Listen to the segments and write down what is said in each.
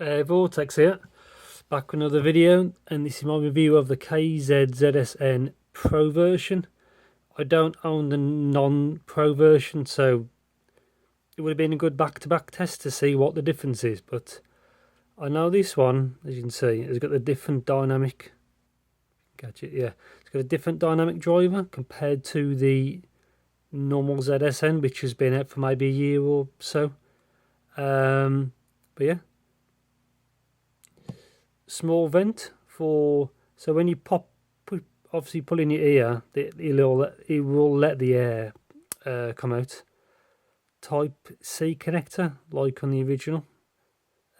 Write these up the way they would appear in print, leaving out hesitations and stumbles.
Vortex here, back with another video, and this is my review of the KZ ZSN Pro version. I don't own the non-Pro version, so it would have been a good back-to-back test to see what the difference is, but I know this one, as you can see, has got the different dynamic gadget. Yeah, it's got a different dynamic driver compared to the normal ZSN, which has been out for maybe a year or so. But yeah, small vent for, so when you obviously pull in your ear, it will let the air come out. Type C connector, like on the original.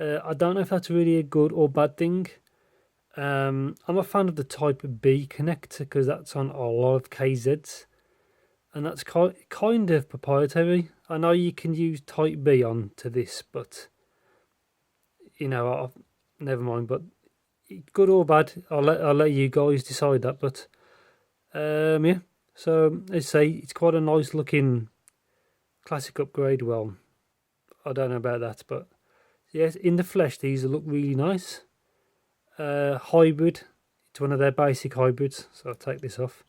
I don't know if that's really a good or bad thing. I'm a fan of the Type B connector because that's on a lot of KZs, and that's kind of proprietary. I know you can use Type B onto this, but you know, never mind. But good or bad, I'll let you guys decide that. But yeah. So as I say, it's quite a nice looking classic upgrade. Well, I don't know about that, but yes, in the flesh these look really nice. Hybrid, it's one of their basic hybrids, so I'll take this off.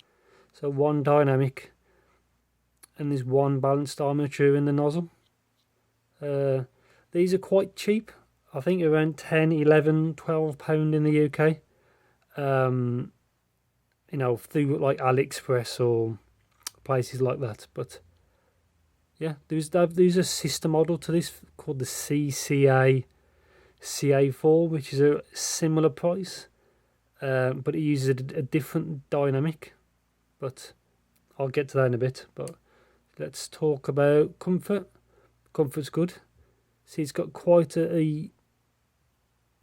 So one dynamic, and there's one balanced armature in the nozzle. These are quite cheap. I think around 10, 11, 12 pound in the UK. You know, through like AliExpress or places like that. But yeah, there's a sister model to this called the CA4, which is a similar price, but it uses a different dynamic. But I'll get to that in a bit. But let's talk about comfort. Comfort's good. See, it's got quite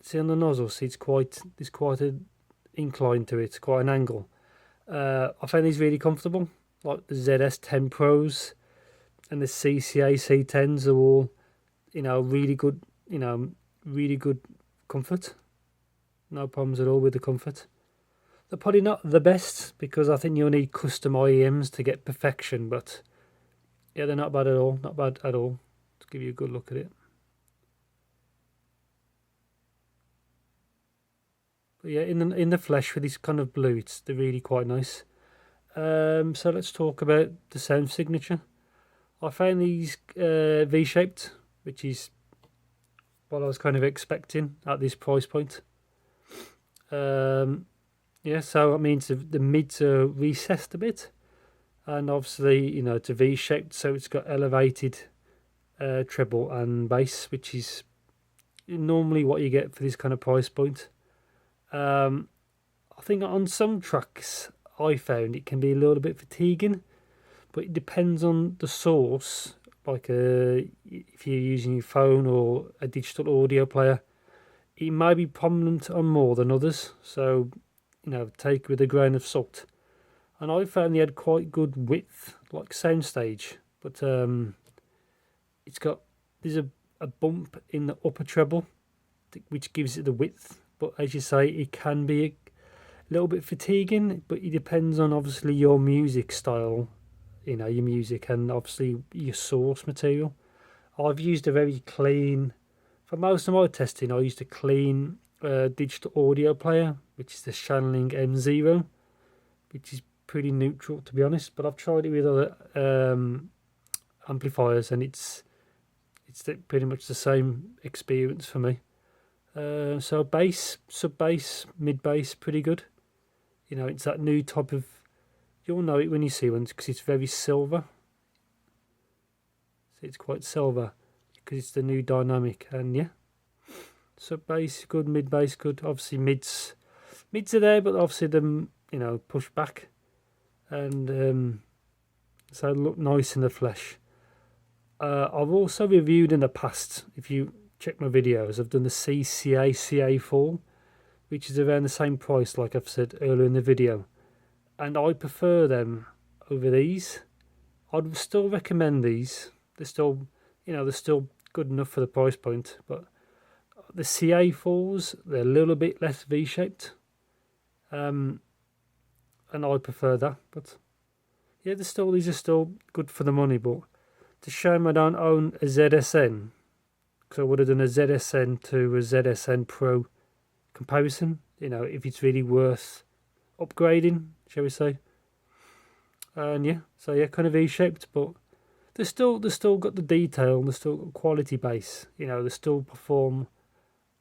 see on the nozzle. See, there's quite an incline to it, quite an angle. I find these really comfortable, like the ZS10 Pros and the CCA C10s are all, you know, really good. You know, really good comfort. No problems at all with the comfort. They're probably not the best because I think you'll need custom IEMs to get perfection, but yeah, they're not bad at all. Not bad at all. Let's give you a good look at it. But yeah, in the flesh with this kind of blue, they're really quite nice. So let's talk about the sound signature. I found these V-shaped, which is what I was kind of expecting at this price point. Yeah, so it means the mids are recessed a bit, and obviously, you know, it's a V-shaped, so it's got elevated treble and bass, which is normally what you get for this kind of price point. I think on some tracks I found it can be a little bit fatiguing, but it depends on the source. Like if you're using your phone or a digital audio player, it may be prominent on more than others, so you know, take it with a grain of salt. And I found they had quite good width, like soundstage, but there's a bump in the upper treble which gives it the width, but as you say, it can be a little bit fatiguing, but it depends on obviously your music style, you know, your music, and obviously your source material. I've used a very clean, for most of my testing I used a clean digital audio player, which is the Shanling M0, which is pretty neutral to be honest, but I've tried it with other amplifiers and it's pretty much the same experience for me. So bass, sub-bass, mid-bass, pretty good. You know, it's that new type of, you'll know it when you see one because it's very silver. So it's quite silver because it's the new dynamic, and yeah. Sub-bass good, mid-bass good. Obviously mids are there, but obviously them, you know, push back, and so look nice in the flesh. I've also reviewed in the past, if you check my videos, I've done the CCA CA4, which is around the same price like I've said earlier in the video, and I prefer them over these. I'd still recommend these. They're still, you know, they're still good enough for the price point, but the CA4s, they're a little bit less V-shaped, and I prefer that. But yeah, these are still good for the money, but it's a shame I don't own a ZSN because I would have done a ZSN to a ZSN Pro comparison, you know, if it's really worth upgrading, shall we say. And yeah, so yeah, kind of V-shaped, but they still got the detail, and they still got quality base, you know, they still perform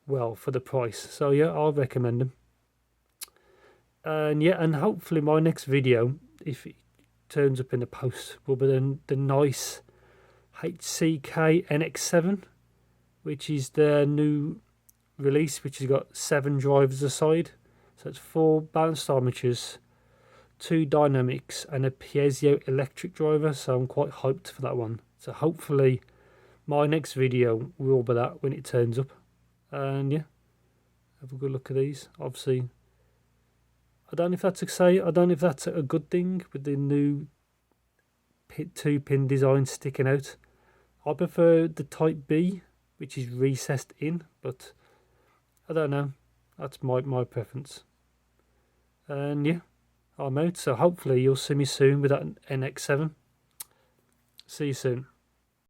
well for the price. So yeah, I'll recommend them. And yeah, and hopefully my next video, if it turns up in the post, will be the nice HCK NX7, which is the new release, which has got 7 drivers aside. So it's 4 balanced armatures, 2 dynamics, and a piezo electric driver. So I'm quite hyped for that one. So hopefully my next video will be that when it turns up. And yeah, have a good look at these. Obviously, I don't know if that's a good thing with the new 2-pin design sticking out. I prefer the Type B, which is recessed in, but I don't know. That's my preference. And yeah, I'm out. So hopefully you'll see me soon with that NX7. See you soon.